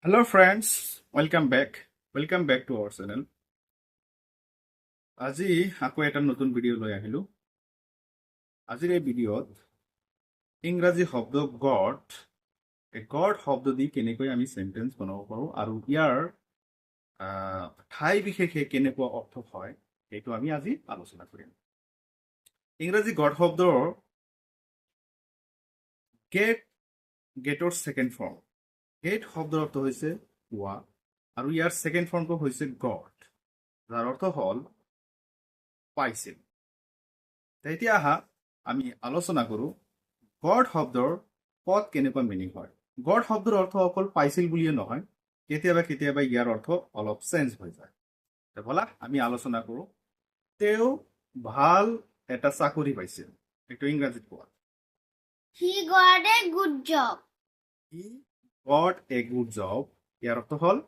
Hello friends, welcome back to our channel. আজি আকৌ এটা নতুন ভিডিঅ' লৈ আহিলো। আজিৰ এই ভিডিঅ'ত ইংৰাজী শব্দ গড, এই গড শব্দ দি কেনেকৈ আমি সেন্টেন্স বনাব পাৰো আৰু ইয়াৰ ঠাই বিশেষে কেনেকুৱা অৰ্থ হয় সেইটো আমি আজি আলোচনা কৰিম। ইংৰাজী গড শব্দৰ গেটৰ সেকেন্ড ফৰ্ম। গেট শব্দৰ অৰ্থ হৈছে পোৱা আৰু ইয়াৰ সেকেন্ড ফৰ্মটো হৈছে গড, যাৰ অৰ্থ হ'ল পাইছিল। এতিয়া আহা আমি আলোচনা কৰো গড শব্দৰ পদ কেনেকুৱা মিনিং হয়। গড শব্দৰ অৰ্থ অকল পাইছিল বুলিয়ে নহয়, কেতিয়াবা কেতিয়াবা ইয়াৰ অৰ্থ অলপ চেঞ্জ হৈ যায়। বলা আমি আলোচনা কৰো। তেওঁ ভাল এটা চাকৰি পাইছিল, এইটো ইংৰাজীত কোৱা। He got a good job. He got a good job, ইয়াৰ অৰ্থ হ'ল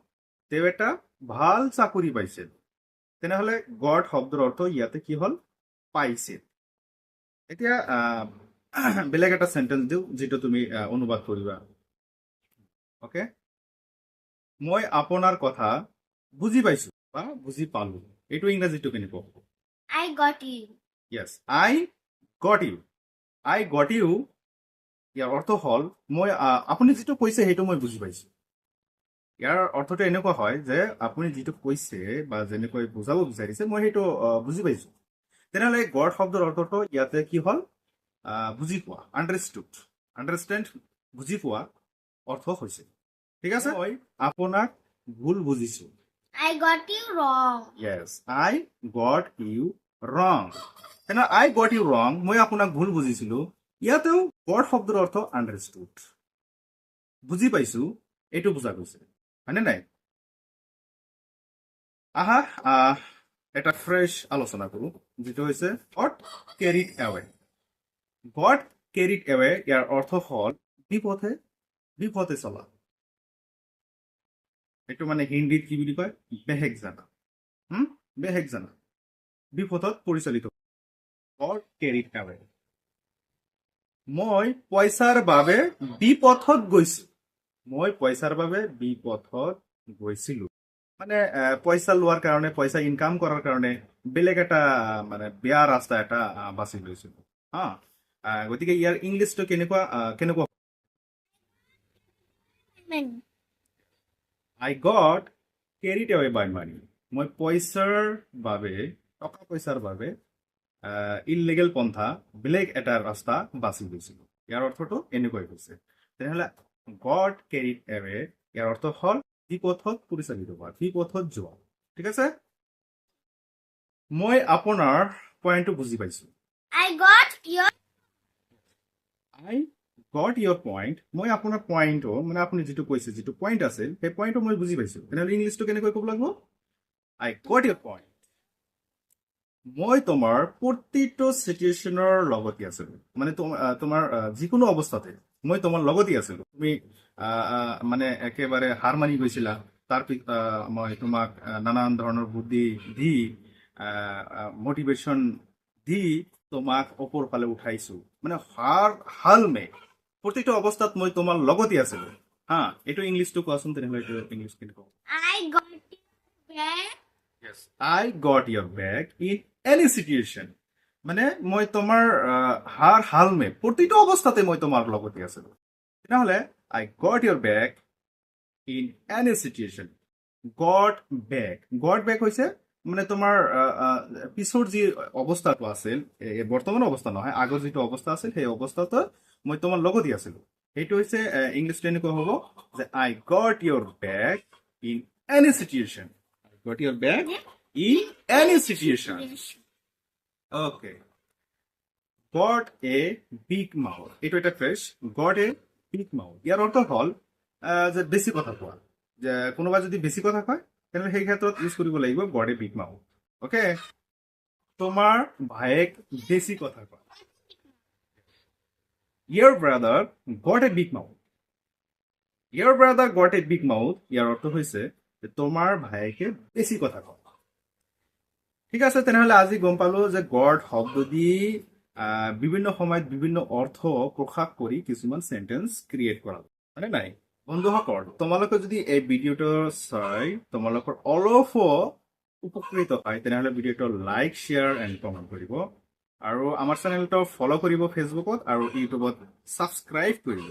তেওঁ এটা ভাল চাকৰি পাইছিল। তেনেহলে গড শব্দৰ অৰ্থ ইয়াতে কি হ'ল পাইছিল। এতিয়া বেলেগ এটা সেন্টেন্স দিওঁ যিটো তুমি অনুবাদ কৰিবা। ওকে, মই আপোনাৰ কথা বুজি পাইছো বা বুজি পালো, এইটো ইংৰাজীটো কেনেকুৱা হ'ব? I got you. Yes, I got you. I got you ইয়াৰ অৰ্থ হ'ল মই আপুনি যিটো কৈছে সেইটো মই বুজি পাইছো। ইয়াৰ অৰ্থটো এনেকুৱা হয় যে আপুনি যিটো কৈছে বা যেনেকৈ বুজাব বিচাৰিছে মই সেইটো বুজি পাইছো। তেনেহ'লে গড শব্দৰ অৰ্থটো ইয়াতে কি হ'ল বুজি পোৱা, আণ্ডাৰষ্টেণ্ড বুজি পোৱা অৰ্থ হৈছে। ঠিক আছে, মই আপোনাক ভুল বুজিছো। I got you wrong. Yes, I got you wrong. তেনেহ'লে I got you wrong, মই আপোনাক ভুল বুজিছিলো। ইয়াতেও গড শব্দৰ অৰ্থ আণ্ডাৰষ্টোড, বুজি পাইছো, এইটো বুজা গৈছে, হয়নে নাই? আহা এটা ফ্ৰেছ আলোচনা কৰো, যিটো হৈছে God carried away. God carried away ইয়াৰ অৰ্থ হ'ল বিপথে চলা। এইটো মানে হিন্দীত কি বুলি কয়? বেহেক জানা। বিপথত পৰিচালিত। God carried away. মই পইচাৰ বাবে বিপথত গৈছিলো। মানে পইচা লোৱাৰ কাৰণে, পইচা ইনকাম কৰাৰ কাৰণে বেলেগ এটা মানে বেয়া ৰাস্তা এটা বাছি লৈছিলো। হা, গতিকে ইয়াৰ ইংলিছটো কেনেকুৱা? I got carried away by money. মই টকা পইচাৰ বাবে ইললিগেল পন্থা, বেলেগ এটা ৰাস্তা বাছি লৈছিলো। ইয়াৰ অৰ্থটো এনেকুৱাই হৈছে। তেনেহ'লে গড কেৰিড এৱে ইয়াৰ অৰ্থ হ'ল বিপথত পৰিচালিত হোৱা, বিপথত যোৱা। ঠিক আছে, মই আপোনাৰ পইণ্টটো বুজি পাইছো। I got your পইণ্ট, মই আপোনাৰ পইণ্টটো মানে আপুনি যিটো কৈছে, যিটো পইণ্ট আছিল সেই পইণ্টটো মই বুজি পাইছো। তেনেহ'লে ইংলিছটো কেনেকৈ ক'ব লাগিব? I got your point. মই তোমাৰ প্ৰতিটো চিটুৱেশ্যনৰ লগতে আছিলো, মানে তোমাৰ যিকোনো অৱস্থাতে মই তোমাৰ লগতে আছিলো। তুমি মানে একেবাৰে হাৰ মানি গৈছিলা, মই তোমাক নানান ধৰণৰ বুদ্ধি দি মটিভেশ্যন দি তোমাক ওপৰ ফালে উঠাইছো। মানে প্ৰতিটো অৱস্থাত মই তোমাৰ লগতে আছিলো। হা, এইটো ইংলিছটো কোৱাচোন। তেনেহ'লে এইটো ইংলিছ কেনেকুৱা? I got your back. Yes, I got your back in any situation. মানে মই তোমাৰ প্ৰতিটো অৱস্থাতে মই তোমাৰ লগতে আছিলো। তেনেহ'লে I got your back in any situation. got back হৈছে মানে তোমাৰ পিছৰ যি অৱস্থাটো আছিল, বৰ্তমান অৱস্থা নহয়, আগৰ যিটো অৱস্থা আছিল সেই অৱস্থাটো মই তোমাৰ লগতে আছিলো। সেইটো হৈছে ইংলিছটো এনেকুৱা হ'ব যে I got your back in any situation. Got your back in any situation. Okay. Got a big mouth. এইটো এটা fresh, got a big mouth। ইয়াৰ অৰ্থ হ'ল যে বেছি কথা কোৱা। যে কোনোবা যদি বেছি কথা কয় তেনেহ'লে সেই ক্ষেত্ৰত ইউজ কৰিব লাগিব got a big mouth। Okay, তোমাৰ ভায়েক বেছি কথা কয়। Your brother got a big mouth. ইয়াৰ অৰ্থ হৈছে যে তোমাৰ ভায়েকে বেছি কথা কয়। ঠিক আছে, তেনেহ'লে আজি গম পালো যে গড শব্দ দি বিভিন্ন সময়ত বিভিন্ন অৰ্থ প্ৰকাশ কৰি কিছুমান সেন্টেন্স ক্ৰিয়েট কৰা, হয়নে নাই? বন্ধুসকল তোমালোকে যদি এই ভিডিঅ'টো চাই তোমালোকৰ অলপো উপকৃত হয় তেনেহ'লে ভিডিঅ'টো লাইক শ্বেয়াৰ এণ্ড কমেণ্ট কৰিব আৰু আমাৰ চেনেলটো ফ'ল' কৰিব ফেচবুকত আৰু ইউটিউবত ছাবস্ক্ৰাইব কৰিব